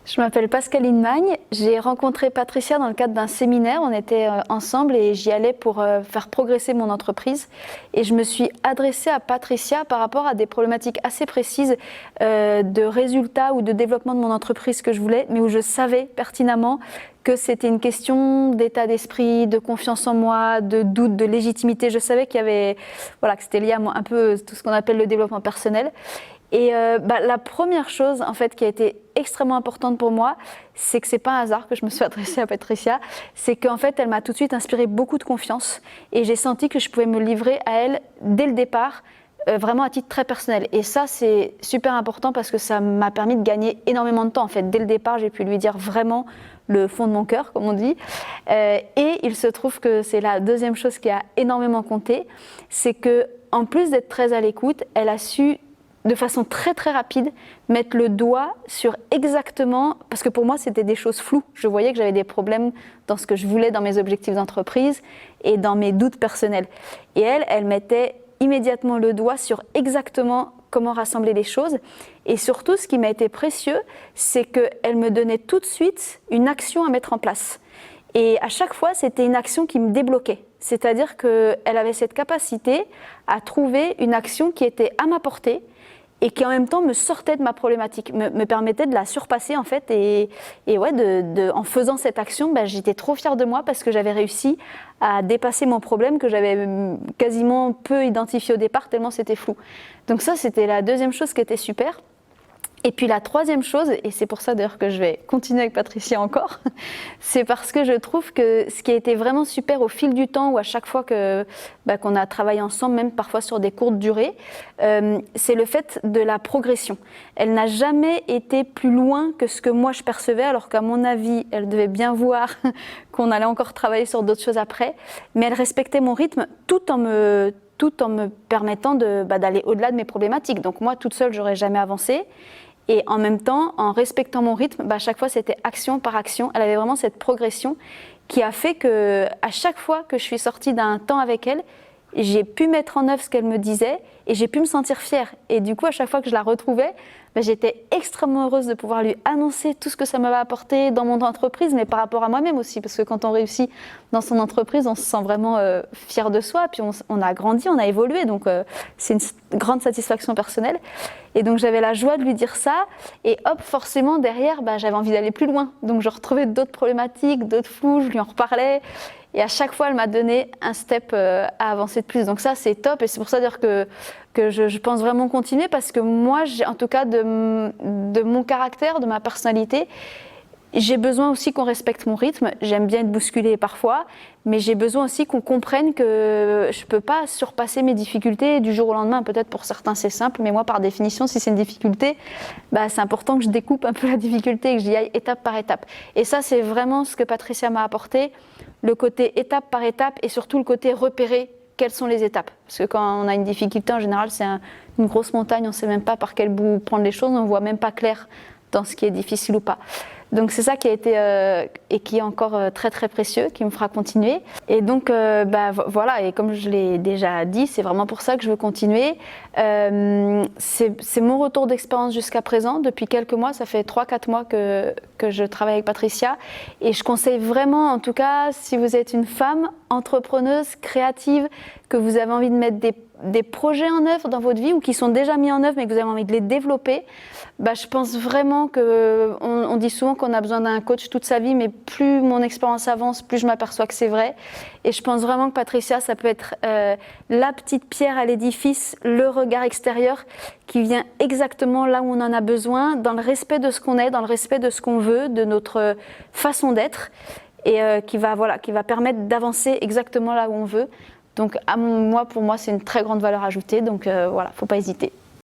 Je m'appelle Pascaline Magne, j'ai rencontré Patricia dans le cadre d'un séminaire, on était ensemble et j'y allais pour faire progresser mon entreprise et je me suis adressée à Patricia par rapport à des problématiques assez précises de résultats ou de développement de mon entreprise que je voulais, mais où je savais pertinemment que c'était une question d'état d'esprit, de confiance en moi, de doute, de légitimité. Je savais qu'il y avait, voilà, que c'était lié à moi, un peu tout ce qu'on appelle le développement personnel. Et la première chose en fait qui a été extrêmement importante pour moi, c'est que c'est pas un hasard que je me suis adressée à Patricia, c'est qu'en fait elle m'a tout de suite inspiré beaucoup de confiance et j'ai senti que je pouvais me livrer à elle dès le départ, vraiment à titre très personnel. Et ça c'est super important parce que ça m'a permis de gagner énormément de temps en fait. Dès le départ j'ai pu lui dire vraiment le fond de mon cœur comme on dit. Et il se trouve que c'est la deuxième chose qui a énormément compté, c'est que en plus d'être très à l'écoute, elle a su de façon très très rapide, mettre le doigt sur exactement, parce que pour moi c'était des choses floues, je voyais que j'avais des problèmes dans ce que je voulais, dans mes objectifs d'entreprise et dans mes doutes personnels. Et elle mettait immédiatement le doigt sur exactement comment rassembler les choses. Et surtout, ce qui m'a été précieux, c'est qu'elle me donnait tout de suite une action à mettre en place. Et à chaque fois, c'était une action qui me débloquait. C'est-à-dire qu'elle avait cette capacité à trouver une action qui était à ma portée, et qui en même temps me sortait de ma problématique, me permettait de la surpasser en fait. Et ouais, en faisant cette action, j'étais trop fière de moi parce que j'avais réussi à dépasser mon problème que j'avais quasiment peu identifié au départ tellement c'était flou. Donc ça, c'était la deuxième chose qui était super. Et puis la troisième chose, et c'est pour ça d'ailleurs que je vais continuer avec Patricia encore, c'est parce que je trouve que ce qui a été vraiment super au fil du temps ou à chaque fois qu'on a travaillé ensemble, même parfois sur des courtes durées, c'est le fait de la progression. Elle n'a jamais été plus loin que ce que moi je percevais, alors qu'à mon avis, elle devait bien voir qu'on allait encore travailler sur d'autres choses après, mais elle respectait mon rythme tout en me permettant d'aller au-delà de mes problématiques. Donc moi, toute seule, j'aurais jamais avancé. Et en même temps, en respectant mon rythme, à chaque fois, c'était action par action. Elle avait vraiment cette progression qui a fait qu'à chaque fois que je suis sortie d'un temps avec elle, j'ai pu mettre en œuvre ce qu'elle me disait et j'ai pu me sentir fière. Et du coup, à chaque fois que je la retrouvais, j'étais extrêmement heureuse de pouvoir lui annoncer tout ce que ça m'avait apporté dans mon entreprise, mais par rapport à moi-même aussi, parce que quand on réussit dans son entreprise, on se sent vraiment fier de soi, puis on a grandi, on a évolué, donc c'est une grande satisfaction personnelle. Et donc j'avais la joie de lui dire ça, et hop, forcément derrière, j'avais envie d'aller plus loin. Donc je retrouvais d'autres problématiques, d'autres flous, je lui en reparlais. Et à chaque fois, elle m'a donné un step à avancer de plus. Donc ça, c'est top. Et c'est pour ça dire que je pense vraiment continuer parce que moi, en tout cas, de mon caractère, de ma personnalité, j'ai besoin aussi qu'on respecte mon rythme. J'aime bien être bousculée parfois, mais j'ai besoin aussi qu'on comprenne que je ne peux pas surpasser mes difficultés du jour au lendemain. Peut-être pour certains, c'est simple, mais moi, par définition, si c'est une difficulté, c'est important que je découpe un peu la difficulté et que j'y aille étape par étape. Et ça, c'est vraiment ce que Patricia m'a apporté, le côté étape par étape et surtout le côté repérer quelles sont les étapes. Parce que quand on a une difficulté, en général, c'est une grosse montagne, on ne sait même pas par quel bout prendre les choses, on ne voit même pas clair dans ce qui est difficile ou pas. Donc c'est ça qui a été et qui est encore très très précieux, qui me fera continuer. Et donc voilà, et comme je l'ai déjà dit, c'est vraiment pour ça que je veux continuer. C'est mon retour d'expérience jusqu'à présent. Depuis quelques mois, ça fait 3-4 mois que je travaille avec Patricia. Et je conseille vraiment, en tout cas, si vous êtes une femme entrepreneuse, créative, que vous avez envie de mettre des projets en œuvre dans votre vie ou qui sont déjà mis en œuvre mais que vous avez envie de les développer, je pense vraiment qu'on dit souvent qu'on a besoin d'un coach toute sa vie, mais plus mon expérience avance, plus je m'aperçois que c'est vrai. Et je pense vraiment que Patricia, ça peut être la petite pierre à l'édifice, le regard extérieur qui vient exactement là où on en a besoin, dans le respect de ce qu'on est, dans le respect de ce qu'on veut, de notre façon d'être, et qui va permettre d'avancer exactement là où on veut. Donc pour moi, c'est une très grande valeur ajoutée, donc voilà, faut pas hésiter.